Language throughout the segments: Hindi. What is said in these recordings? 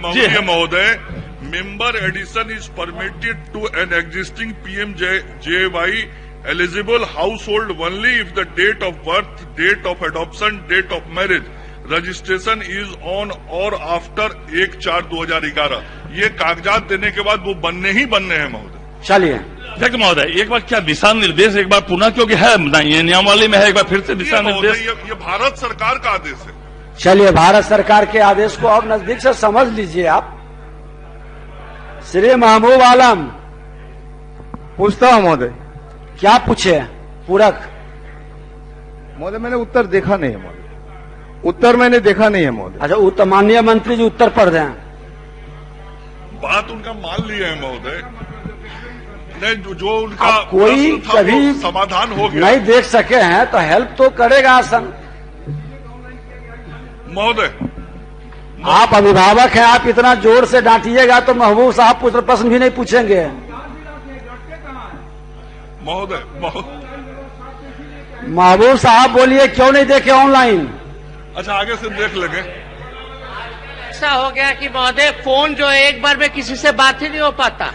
महूर्य महोदय, member addition is permitted to an existing PMJY eligible household only if the date of birth, date of adoption, date of marriage, registration is on or after 1/4/2011। ये कागजात देने के बाद वो बनने ही बनने हैं महोदय। चलिए अध्यक्ष महोदय, एक बार क्या दिशा निर्देश एक बार पुनः, क्योंकि है ये नियमावली में है, एक बार फिर से दिशा निर्देश। ये भारत सरकार का आदेश है। चलिए, भारत सरकार के आदेश को अब नजदीक से समझ लीजिए आप। श्री महबूब आलम, पूछता हूं महोदय। क्या पूछे? पूरक। महोदय मैंने उत्तर देखा नहीं है महोदय, उत्तर मैंने देखा नहीं है महोदय। अच्छा, माननीय मंत्री जी उत्तर पढ़ दें। बात उनका मान लिया है महोदय, नहीं जो उनका कोई प्रश्न था कभी वो समाधान हो गया। नहीं देख सके हैं तो हेल्प तो करेगा आसन। महोदय, आप अभिभावक हैं, आप इतना जोर से डांटिएगा तो महबूब साहब प्रश्न भी नहीं पूछेंगे। महोदय, महबूब साहब बोलिए, क्यों नहीं देखे ऑनलाइन? अच्छा, आगे से देख लेंगे। ऐसा हो गया कि महोदय फोन जो है एक बार में किसी से बात ही नहीं हो पाता।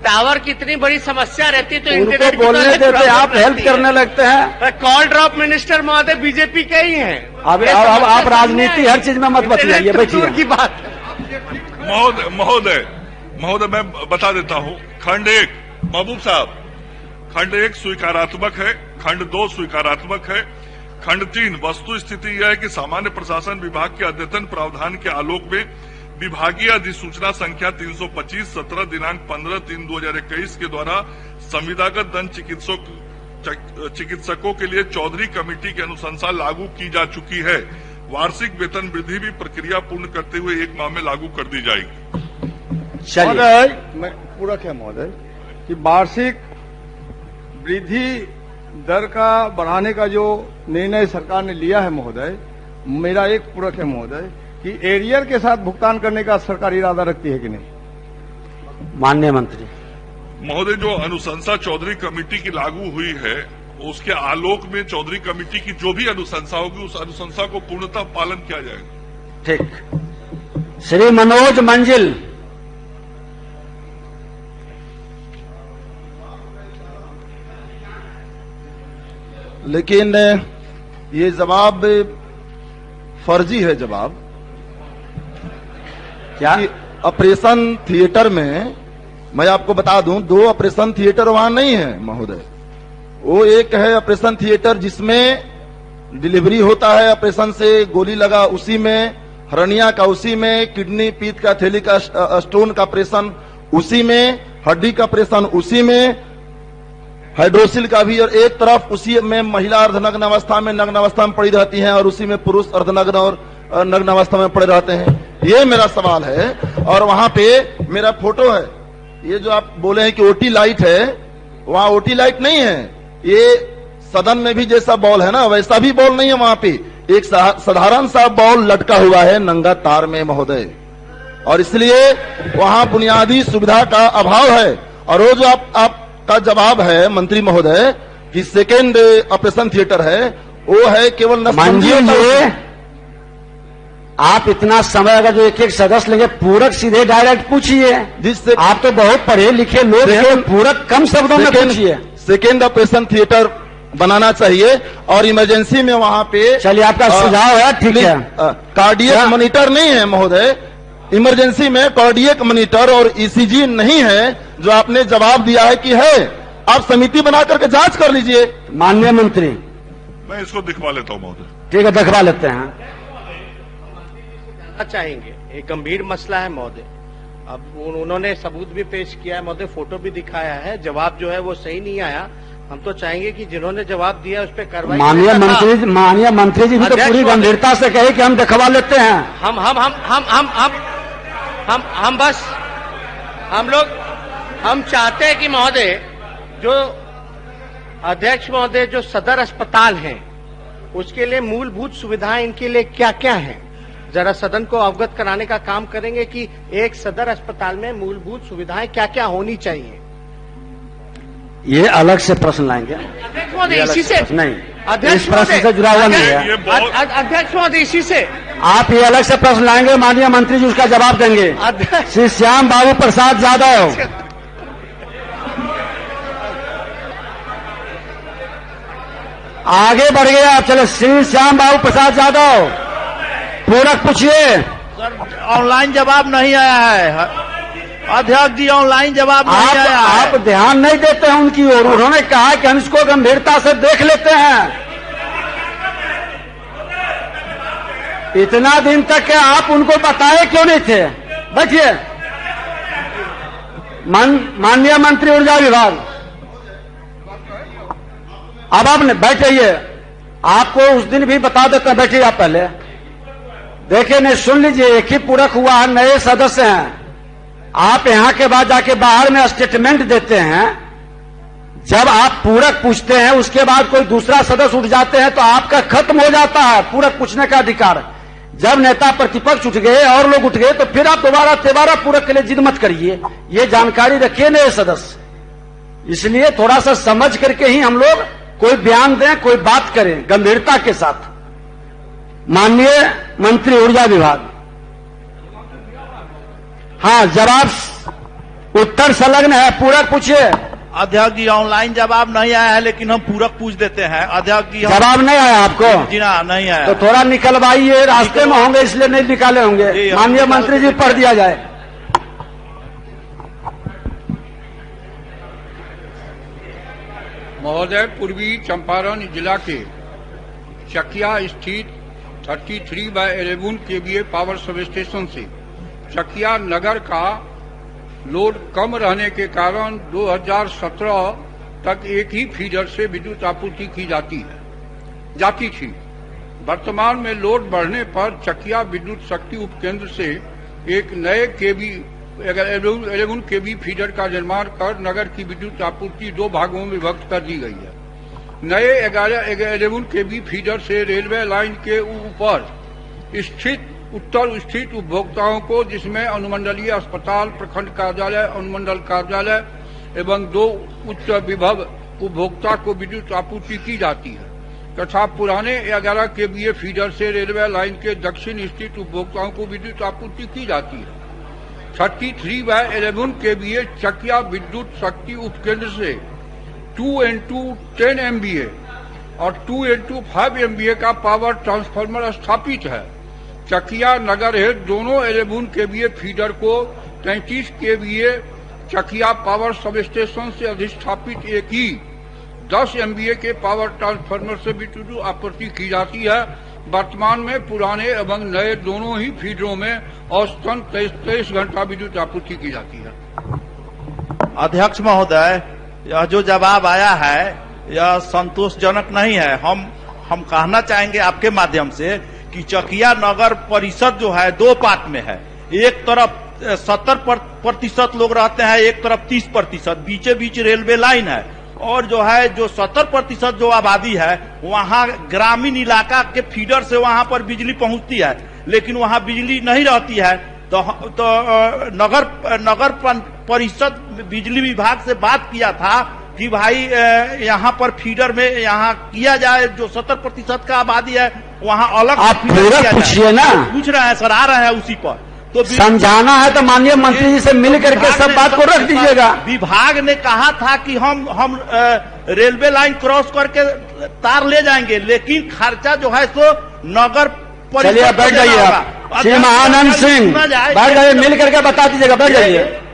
टावर की इतनी बड़ी समस्या रहती तो उनको इंटरनेट बोलने देते, आप हेल्प करने लगते हैं। कॉल ड्रॉप मिनिस्टर महोदय बीजेपी के ही हैं। अब आप राजनीति हर चीज में मत बतियाइए, बैठिए। की बात महोदय मैं बता देता हूँ। खंड 1 महबूब साहब, खंड 1 स्वीकारात्मक है, खंड 2 स्वीकारात्मक है, खंड 3 वस्तु स्थिति यह है कि सामान्य प्रशासन विभाग के अद्यतन प्रावधान के आलोक में विभागीय अधिसूचना संख्या 325 17 दिनांक 15/3/2021 के द्वारा संविदागत दंड चिकित्सकों के लिए चौधरी कमेटी की अनुशंसा लागू की जा चुकी है। वार्षिक वेतन वृद्धि भी प्रक्रिया पूर्ण करते हुए 1 माह में लागू कर दी जाएगी। महोदय, मैं पूरक है महोदय कि वार्षिक वृद्धि दर का बढ़ाने का जो निर्णय सरकार ने लिया है महोदय, मेरा एक पूरक है महोदय कि एरियर के साथ भुगतान करने का सरकार इरादा रखती है कि नहीं? माननीय मंत्री महोदय, जो अनुशंसा चौधरी कमेटी की लागू हुई है उसके आलोक में चौधरी कमेटी की जो भी अनुशंसा होगी उस अनुशंसा को पूर्णतः पालन किया जाएगा। ठीक। श्री मनोज मंजिल, लेकिन ये जवाब फर्जी है। जवाब क्या? ऑपरेशन थिएटर में, मैं आपको बता दूं, 2 ऑपरेशन थिएटर वहां नहीं है महोदय। वो एक है ऑपरेशन थिएटर जिसमें डिलीवरी होता है, ऑपरेशन से गोली लगा उसी में, हर्निया का उसी में, किडनी पीत का थैली का स्टोन का ऑपरेशन उसी में, हड्डी का ऑपरेशन उसी में, हाइड्रोसिल का भी, और एक तरफ उसी में महिला अर्धनग्न अवस्था में नग्न अवस्था में पड़ी रहती हैं और उसी में पुरुष अर्धनग्न और नग्न अवस्था में पड़े रहते हैं। ये मेरा सवाल है। और वहां पे मेरा फोटो है। ये जो आप बोले हैं कि ओटी लाइट है, वहां ओटी लाइट नहीं है। ये सदन में भी जैसा बॉल है ना वैसा भी बॉल नहीं है। वहां पे एक साधारण सा बॉल लटका हुआ है नंगा तार में महोदय, और इसलिए वहां बुनियादी सुविधा का अभाव है। और वो जो आपका जवाब है मंत्री महोदय कि सेकेंड ऑपरेशन थिएटर है, वो है केवल आप इतना समय अगर जो एक सदस्य लेंगे, पूरक सीधे डायरेक्ट पूछिए। जिससे आप तो बहुत पढ़े लिखे लोग हैं, तो पूरक कम शब्दों में पूछिए। सेकेंड ऑपरेशन थिएटर बनाना चाहिए और इमरजेंसी में वहां पे, चलिए आपका सुझाव है, ठीक है। कार्डियक मॉनिटर नहीं है महोदय, इमरजेंसी में कार्डियक मॉनिटर और ईसीजी नहीं है, जो आपने जवाब दिया है कि है। आप समिति बना करके जांच कर लीजिए। माननीय मंत्री, मैं इसको दिखवा लेता हूँ महोदय। ठीक है, दिखवा लेते हैं। चाहेंगे, एक गंभीर मसला है महोदय। अब उन्होंने सबूत भी पेश किया है महोदय, फोटो भी दिखाया है, जवाब जो है वो सही नहीं आया। हम तो चाहेंगे कि जिन्होंने जवाब दिया उस पर कार्रवाई। माननीय मंत्री जी भी तो पूरी गंभीरता से कहे कि हम दिखवा लेते हैं। हम चाहते हैं कि महोदय, जो अध्यक्ष महोदय, जो सदर अस्पताल हैं उसके लिए मूलभूत सुविधाएं इनके लिए क्या क्या हैं, जरा सदन को अवगत कराने का काम करेंगे कि एक सदर अस्पताल में मूलभूत सुविधाएं क्या क्या होनी चाहिए। ये अलग से प्रश्न लाएंगे अध्यक्ष महोदय, इसी से नहीं, अध्यक्ष प्रश्न से जुड़ा हुआ नहीं है। अध्यक्ष महोदय, इसी से आप ये अलग से प्रश्न लाएंगे, माननीय मंत्री जी उसका जवाब देंगे। अध्यक्ष श्री श्याम बाबू प्रसाद यादव, आगे बढ़ गए आप, चलो श्री श्याम बाबू प्रसाद यादव पूरक पूछिए। सर ऑनलाइन जवाब नहीं आया है अध्यक्ष जी, ऑनलाइन जवाब नहीं आया है। आप ध्यान नहीं देते हैं उनकी ओर। उन्होंने कहा कि हम इसको गंभीरता से देख लेते हैं। इतना दिन तक के आप उनको बताए क्यों नहीं थे? बैठिए। माननीय मंत्री ऊर्जा विभाग, अब आप बैठिए, आपको उस दिन भी बता देते हैं। बैठिए आप पहले, देखिए नहीं सुन लीजिए, एक ही पूरक हुआ है, नए सदस्य हैं। आप यहां के बाद जाके बाहर में स्टेटमेंट देते हैं। जब आप पूरक पूछते हैं उसके बाद कोई दूसरा सदस्य उठ जाते हैं तो आपका खत्म हो जाता है पूरक पूछने का अधिकार। जब नेता प्रतिपक्ष उठ गए और लोग उठ गए तो फिर आप दोबारा पूरक के लिए जिद मत करिए, ये जानकारी रखिए नए सदस्य। इसलिए थोड़ा सा समझ करके ही हम लोग कोई बयान दें, कोई बात करें गंभीरता के साथ। माननीय मंत्री ऊर्जा विभाग, हाँ जवाब उत्तर संलग्न है, पूरक पूछिए। अध्यक्ष जी ऑनलाइन जवाब नहीं आया है, लेकिन हम पूरक पूछ देते हैं। अध्यक्ष जी जवाब नहीं आया आपको? जी ना, नहीं आया। तो थोड़ा निकलवाइए, रास्ते में होंगे इसलिए नहीं निकाले होंगे। जी, माननीय मंत्री जी पढ़ दिया जाए। महोदय, पूर्वी चंपारण जिला के चकिया स्थित 33/11 केवीए पावर सब स्टेशन से चकिया नगर का लोड कम रहने के कारण 2017 तक एक ही फीडर से विद्युत आपूर्ति की जाती थी। वर्तमान में लोड बढ़ने पर चकिया विद्युत शक्ति उपकेंद्र से एक नए केवी 11 केवी फीडर का निर्माण कर नगर की विद्युत आपूर्ति 2 भागों में विभक्त कर दी गई है। नए 11 केवी फीडर से रेलवे लाइन के ऊपर स्थित उत्तर स्थित उपभोक्ताओं को, जिसमें अनुमंडलीय अस्पताल, प्रखंड कार्यालय, अनुमंडल कार्यालय एवं 2 उच्च विभव उपभोक्ता को विद्युत आपूर्ति की जाती है तथा पुराने 11 केवीए फीडर से रेलवे लाइन के दक्षिण स्थित उपभोक्ताओं को विद्युत आपूर्ति की जाती है। 33/11 केवीए चकिया विद्युत शक्ति उपकेंद्र से 2x10 MVA और 2x5 MVA का पावर ट्रांसफार्मर स्थापित है। चकिया नगर हेतु दोनों 11 केवीए फीडर को 33 KVA Chakia power substation से अधिष्ठापित एक ही 10 MVA के पावर ट्रांसफार्मर से विद्युत आपूर्ति की जाती है। वर्तमान में पुराने एवं नए दोनों ही फीडरों में औसतन 23 घंटा विद्युत आपूर्ति की जाती है। अध्यक्ष महोदय, यह जो जवाब आया है यह संतोषजनक नहीं है। हम कहना चाहेंगे आपके माध्यम से कि चकिया नगर परिषद जो है 2 पार्ट में है। एक तरफ 70% लोग रहते हैं, एक तरफ 30%, बीचे बीच रेलवे लाइन है। और जो है जो 70% जो आबादी है वहाँ ग्रामीण इलाका के फीडर से वहाँ पर बिजली पहुँचती है, लेकिन वहाँ बिजली नहीं रहती है। तो नगर परिषद बिजली विभाग से बात किया था कि भाई यहाँ पर फीडर में यहाँ किया जाए, जो 70% का आबादी है वहाँ अलग आप पूरक पूछिए ना। पूछ रहे हैं सर, आ रहे हैं उसी पर। तो समझाना है तो माननीय मंत्री जी से मिल करके सब बात को रख दीजिएगा। विभाग ने कहा था कि हम रेलवे लाइन क्रॉस करके तार ले जाएंगे, लेकिन खर्चा जो है सो नगर परिषद। चलिए बैठ जाइए आप। श्री महानंद सिंह बैठ जाइए, मिल करके बता दीजिएगा, बैठ जाइए।